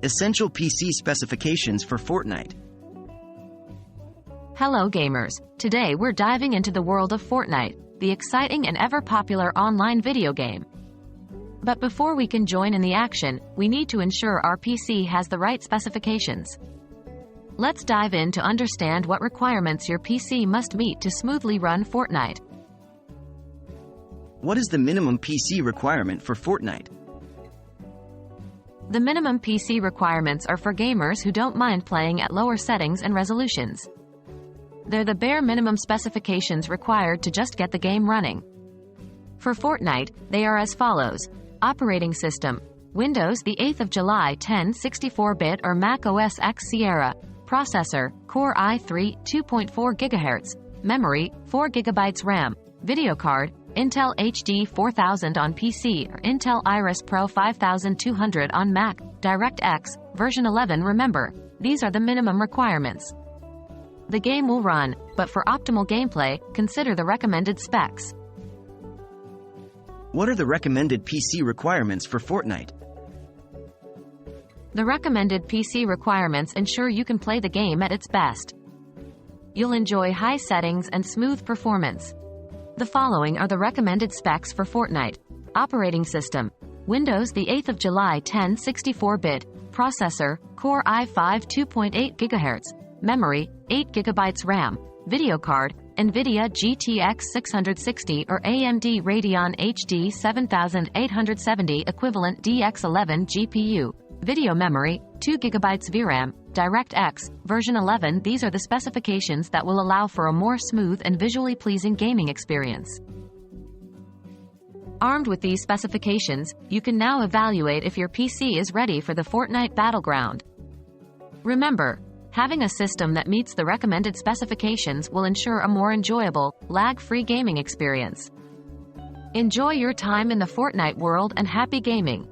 Essential PC specifications for Fortnite. Hello gamers, today we're diving into the world of Fortnite, the exciting and ever-popular online video game. But before we can join in the action, we need to ensure our PC has the right specifications. Let's dive in to understand what requirements your PC must meet to smoothly run Fortnite. What is the minimum PC requirement for Fortnite? The minimum PC requirements are for gamers who don't mind playing at lower settings and resolutions. They're the bare minimum specifications required to just get the game running. For Fortnite, they are as follows. Operating system: Windows, the 8th of July 10 64-bit or Mac OS X Sierra. Processor: Core i3 2.4 GHz. Memory: 4 GB RAM. Video card: Intel HD 4000 on PC or Intel Iris Pro 5200 on Mac. DirectX, version 11. Remember, these are the minimum requirements. The game will run, but for optimal gameplay, consider the recommended specs. What are the recommended PC requirements for Fortnite? The recommended PC requirements ensure you can play the game at its best. You'll enjoy high settings and smooth performance. The following are the recommended specs for Fortnite. Operating system: Windows, the 8th of July 10 64-bit. Processor: Core i5 2.8 GHz. Memory: 8 GB RAM. Video card: NVIDIA GTX 660 or AMD Radeon HD 7870 equivalent DX11 GPU. Video memory: 2 GB VRAM. DirectX, version 11. These are the specifications that will allow for a more smooth and visually pleasing gaming experience. Armed with these specifications, you can now evaluate if your PC is ready for the Fortnite battleground. Remember, having a system that meets the recommended specifications will ensure a more enjoyable, lag-free gaming experience. Enjoy your time in the Fortnite world and happy gaming!